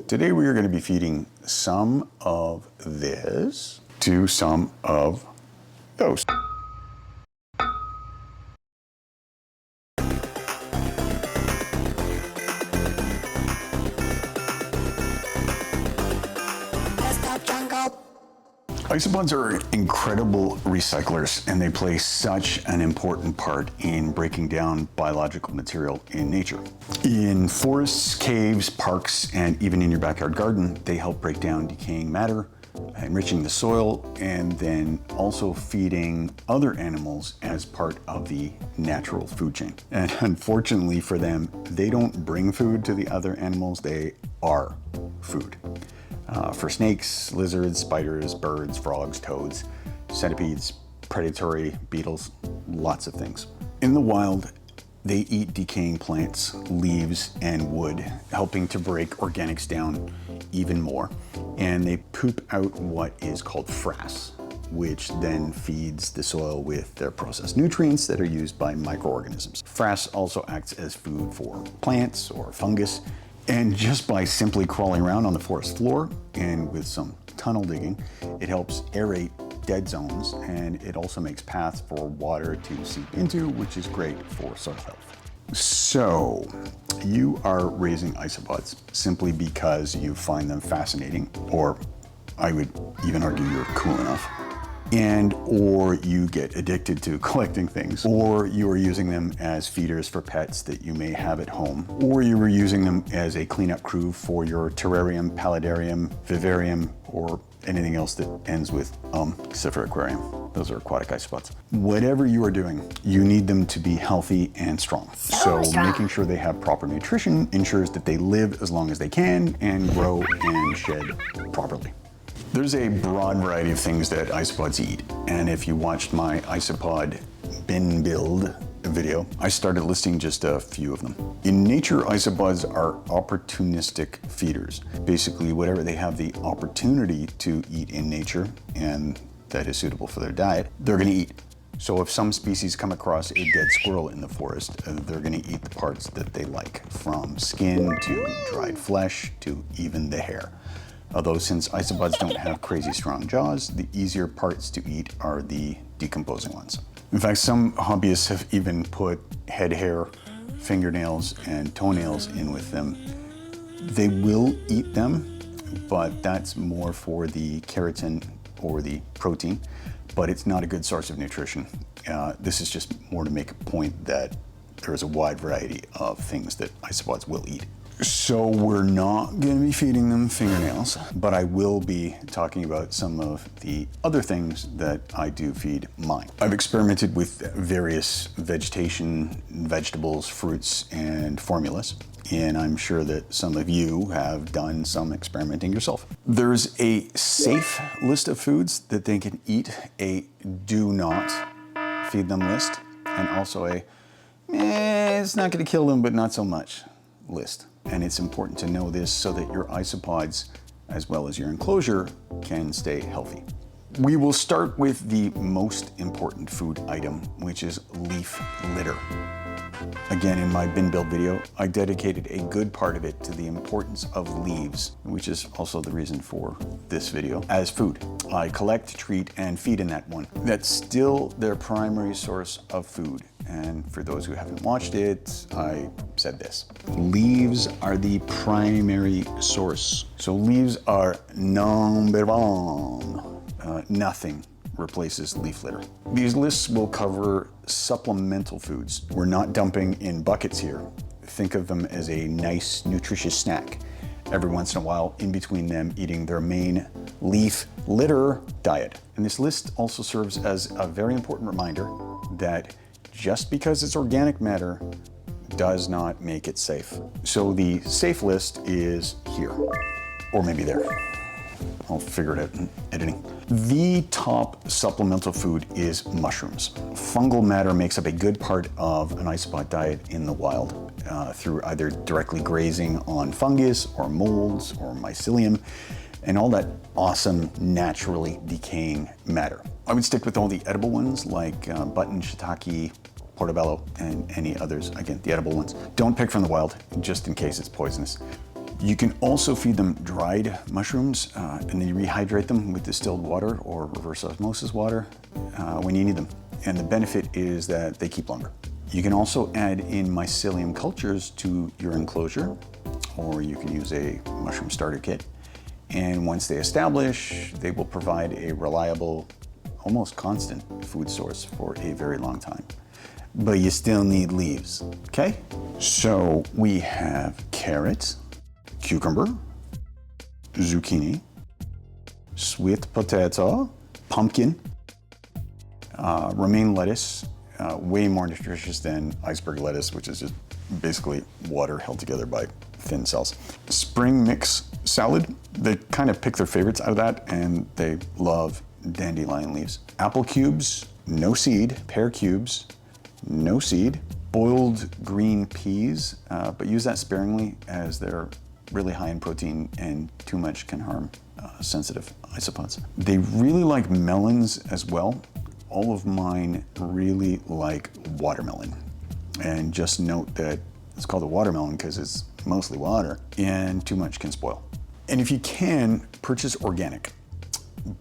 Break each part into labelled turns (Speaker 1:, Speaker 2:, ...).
Speaker 1: today we are going to be feeding some of this to some of those. Isopods are incredible recyclers, and they play such an important part in breaking down biological material in nature. In forests, caves, parks, and even in your backyard garden, they help break down decaying matter, enriching the soil, and then also feeding other animals as part of the natural food chain. And unfortunately for them, they don't bring food to the other animals, they are food. For snakes, lizards, spiders, birds, frogs, toads, centipedes, predatory beetles, lots of things. In the wild, they eat decaying plants, leaves, and wood, helping to break organics down even more. And they poop out what is called frass, which then feeds the soil with their processed nutrients that are used by microorganisms. Frass also acts as food for plants or fungus. And just by simply crawling around on the forest floor and with some tunnel digging, it helps aerate dead zones, and it also makes paths for water to seep into, which is great for soil health. So you are raising isopods simply because you find them fascinating, or I would even argue you're cool enough. Or you get addicted to collecting things, or you are using them as feeders for pets that you may have at home, or you were using them as a cleanup crew for your terrarium, paludarium, vivarium, or anything else that ends with except for aquarium. Those are aquatic isopods. Whatever you are doing, you need them to be healthy and strong. So making sure they have proper nutrition ensures that they live as long as they can and grow and shed properly. There's a broad variety of things that isopods eat, and if you watched my isopod bin build video, I started listing just a few of them. In nature, isopods are opportunistic feeders. Basically, whatever they have the opportunity to eat in nature and that is suitable for their diet, they're going to eat. So if some species come across a dead squirrel in the forest, they're going to eat the parts that they like, from skin to dried flesh to even the hair. Although since isopods don't have crazy strong jaws, the easier parts to eat are the decomposing ones. In fact, some hobbyists have even put head hair, fingernails, and toenails in with them. They will eat them, but that's more for the keratin or the protein, but it's not a good source of nutrition. This is just more to make a point that there is a wide variety of things that isopods will eat. So we're not going to be feeding them fingernails, but I will be talking about some of the other things that I do feed mine. I've experimented with various vegetation, vegetables, fruits, and formulas, and I'm sure that some of you have done some experimenting yourself. There's a safe list of foods that they can eat, a do not feed them list, and also a it's not going to kill them, but not so much list. And it's important to know this so that your isopods, as well as your enclosure, can stay healthy. We will start with the most important food item, which is leaf litter. Again, in my bin build video, I dedicated a good part of it to the importance of leaves, which is also the reason for this video, as food. I collect, treat, and feed in that one. That's still their primary source of food. And for those who haven't watched it, I said this. Leaves are the primary source. So leaves are number one. Nothing replaces leaf litter. These lists will cover supplemental foods. We're not dumping in buckets here. Think of them as a nice, nutritious snack. Every once in a while, in between them eating their main leaf litter diet. And this list also serves as a very important reminder that just because it's organic matter does not make it safe. So the safe list is here, or maybe there. I'll figure it out in editing. The top supplemental food is mushrooms. Fungal matter makes up a good part of an isopod diet in the wild through either directly grazing on fungus or molds or mycelium and all that awesome naturally decaying matter. I would stick with all the edible ones like button, shiitake, portobello, and any others. Again, the edible ones. Don't pick from the wild, just in case it's poisonous. You can also feed them dried mushrooms and then you rehydrate them with distilled water or reverse osmosis water when you need them. And the benefit is that they keep longer. You can also add in mycelium cultures to your enclosure, or you can use a mushroom starter kit. And once they establish, they will provide a reliable, almost constant food source for a very long time. But you still need leaves, okay? So we have carrots, cucumber, zucchini, sweet potato, pumpkin, romaine lettuce, way more nutritious than iceberg lettuce, which is just basically water held together by thin cells. Spring mix salad, they kind of pick their favorites out of that, and they love dandelion leaves. Apple cubes, no seed. Pear cubes, no seed. Boiled green peas, but use that sparingly as they're really high in protein and too much can harm sensitive isopods. They really like melons as well. All of mine really like watermelon. And just note that it's called a watermelon because it's mostly water and too much can spoil. And if you can, purchase organic.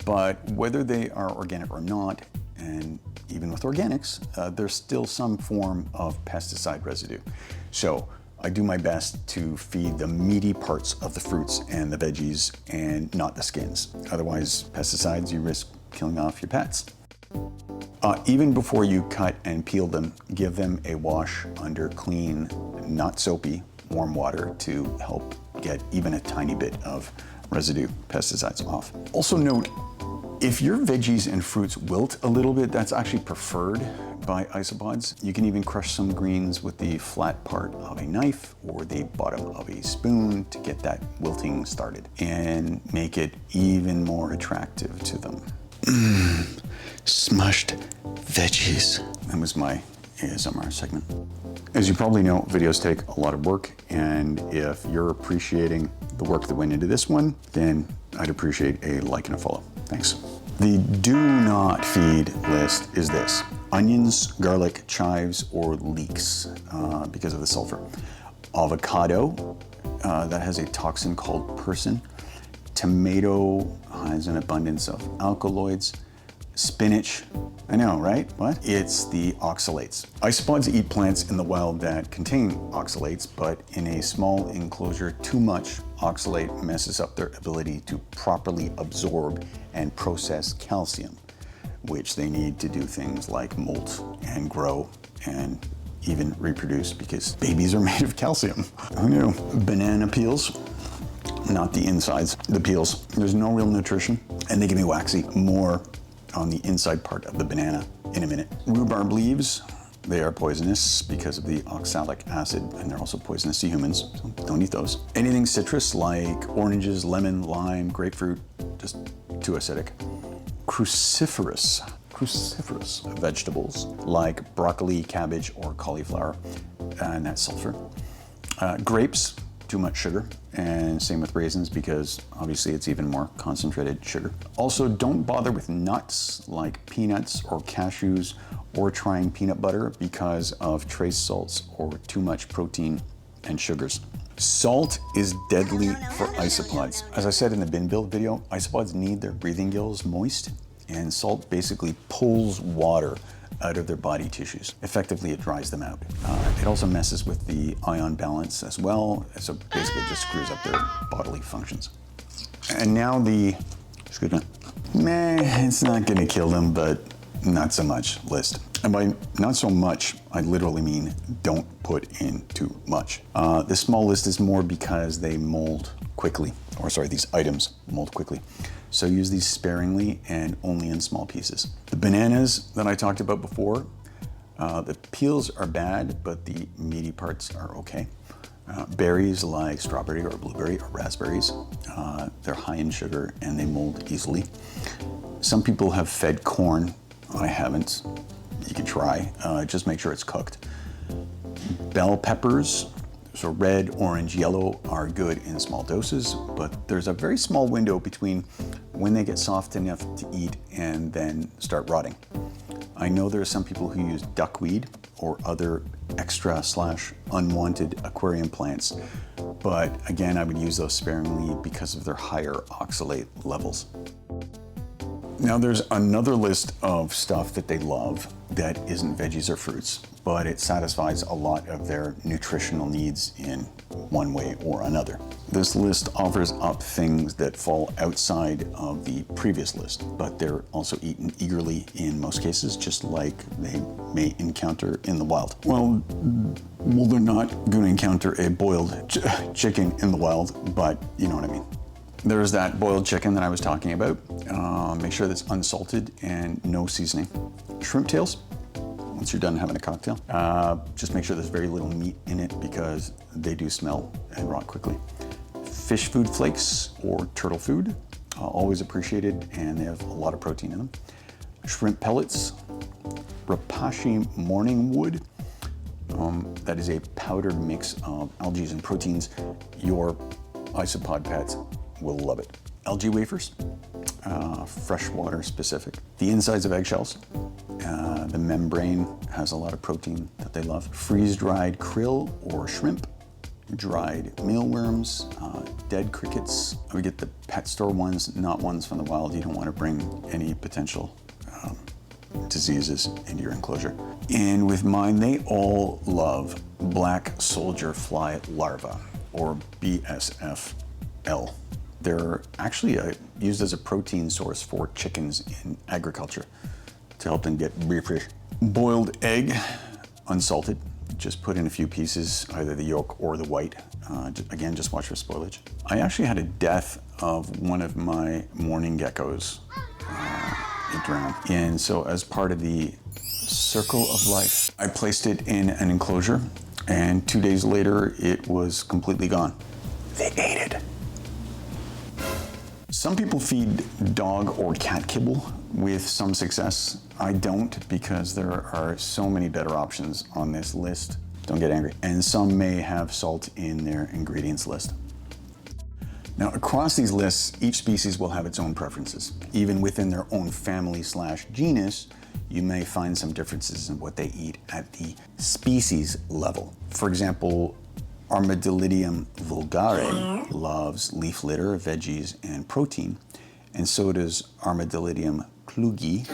Speaker 1: But whether they are organic or not, and even with organics, there's still some form of pesticide residue. So I do my best to feed the meaty parts of the fruits and the veggies and not the skins. Otherwise, pesticides, you risk killing off your pets. Even before you cut and peel them, give them a wash under clean, not soapy, warm water to help get even a tiny bit of residue pesticides off. Also note, if your veggies and fruits wilt a little bit, that's actually preferred by isopods. You can even crush some greens with the flat part of a knife or the bottom of a spoon to get that wilting started and make it even more attractive to them. Smushed veggies. That was my ASMR segment. As you probably know, videos take a lot of work, and if you're appreciating the work that went into this one, then I'd appreciate a like and a follow. Thanks. The do not feed list is this: onions, garlic, chives, or leeks because of the sulfur. Avocado, that has a toxin called persin. Tomato has an abundance of alkaloids. Spinach, I know, right? What? It's the oxalates. Isopods eat plants in the wild that contain oxalates, but in a small enclosure, too much oxalate messes up their ability to properly absorb and process calcium, which they need to do things like molt and grow and even reproduce, because babies are made of calcium. Who knew? Banana peels, not the insides, the peels. There's no real nutrition, and they can be waxy. More on the inside part of the banana in a minute. Rhubarb leaves, they are poisonous because of the oxalic acid, and they're also poisonous to humans, so don't eat those. Anything citrus like oranges, lemon, lime, grapefruit, just too acidic. Cruciferous vegetables like broccoli, cabbage, or cauliflower, and that's sulfur. Grapes, too much sugar, and same with raisins because obviously it's even more concentrated sugar. Also, don't bother with nuts like peanuts or cashews or trying peanut butter because of trace salts or too much protein and sugars. Salt is deadly for isopods. As I said in the bin build video, isopods need their breathing gills moist, and salt basically pulls water out of their body tissues. Effectively, it dries them out. It also messes with the ion balance as well, so basically it just screws up their bodily functions. And now excuse me, it's not gonna kill them, but not so much list. And by not so much, I literally mean don't put in too much. This small list is more because they mold quickly, or sorry, these items mold quickly. So use these sparingly and only in small pieces. The bananas that I talked about before, the peels are bad, but the meaty parts are okay. Berries like strawberry or blueberry or raspberries, they're high in sugar and they mold easily. Some people have fed corn. I haven't. You can try, just make sure it's cooked. Bell peppers, so red, orange, yellow are good in small doses, but there's a very small window between when they get soft enough to eat and then start rotting. I know there are some people who use duckweed or other extra/unwanted aquarium plants, but again, I would use those sparingly because of their higher oxalate levels. Now there's another list of stuff that they love that isn't veggies or fruits, but it satisfies a lot of their nutritional needs in one way or another. This list offers up things that fall outside of the previous list, but they're also eaten eagerly in most cases, just like they may encounter in the wild. Well, they're not going to encounter a boiled chicken in the wild, but you know what I mean. There's that boiled chicken that I was talking about. Make sure that's unsalted and no seasoning. Shrimp tails, once you're done having a cocktail, just make sure there's very little meat in it because they do smell and rot quickly. Fish food flakes or turtle food, always appreciated, and they have a lot of protein in them. Shrimp pellets, rapashi morning wood, that is a powdered mix of algae and proteins. Your isopod pets will love it. Algae wafers, freshwater specific. The insides of eggshells, the membrane has a lot of protein that they love. Freeze-dried krill or shrimp, dried mealworms, dead crickets. We get the pet store ones, not ones from the wild. You don't want to bring any potential diseases into your enclosure. And with mine, they all love black soldier fly larvae, or BSFL. They're actually used as a protein source for chickens in agriculture to help them get bigger. Boiled egg, unsalted. Just put in a few pieces, either the yolk or the white. Again, just watch for spoilage. I actually had a death of one of my morning geckos. It drowned. And so as part of the circle of life, I placed it in an enclosure, and 2 days later, it was completely gone. They ate it. Some people feed dog or cat kibble with some success. I don't, because there are so many better options on this list. Don't get angry. And some may have salt in their ingredients list. Now, across these lists, each species will have its own preferences. Even within their own family/genus, you may find some differences in what they eat at the species level. For example, Armadillidium vulgare loves leaf litter, veggies, and protein, and so does Armadillidium klugi,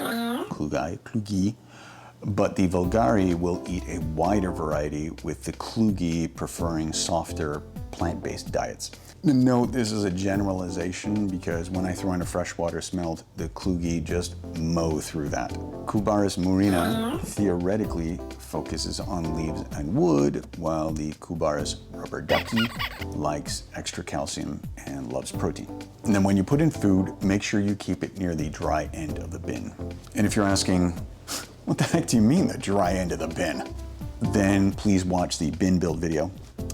Speaker 1: but the vulgare will eat a wider variety, with the klugi preferring softer plant-based diets. Note this is a generalization because when I throw in a freshwater smelt, the klugi just mow through that. Cubaris murina theoretically focuses on leaves and wood, while the Cubaris rubber ducky likes extra calcium and loves protein. And then when you put in food, make sure you keep it near the dry end of the bin. And if you're asking, what the heck do you mean the dry end of the bin? Then please watch the bin build video.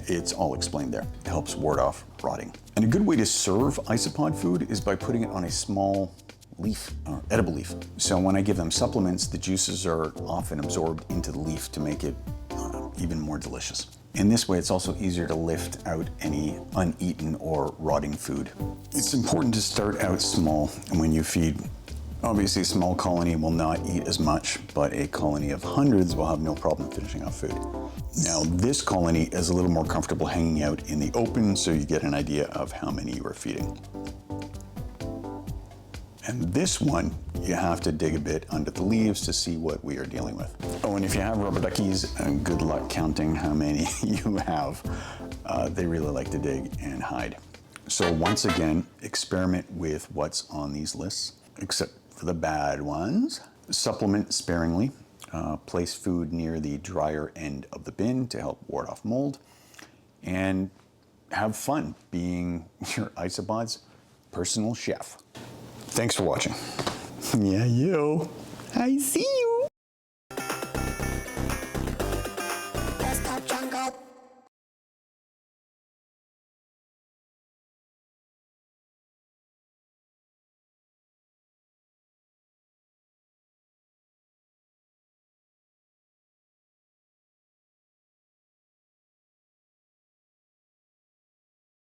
Speaker 1: It's all explained there. It helps ward off rotting. And a good way to serve isopod food is by putting it on a small leaf, or edible leaf. So when I give them supplements, the juices are often absorbed into the leaf to make it even more delicious. In this way, it's also easier to lift out any uneaten or rotting food. It's important to start out small when you feed. Obviously, a small colony will not eat as much, but a colony of hundreds will have no problem finishing off food. Now, this colony is a little more comfortable hanging out in the open, so you get an idea of how many you are feeding. And this one, you have to dig a bit under the leaves to see what we are dealing with. Oh, and if you have rubber duckies, good luck counting how many you have. They really like to dig and hide. So once again, experiment with what's on these lists, except for the bad ones. Supplement sparingly. Place food near the drier end of the bin to help ward off mold. And have fun being your isopod's personal chef. Thanks for watching. Yeah, you. I see you.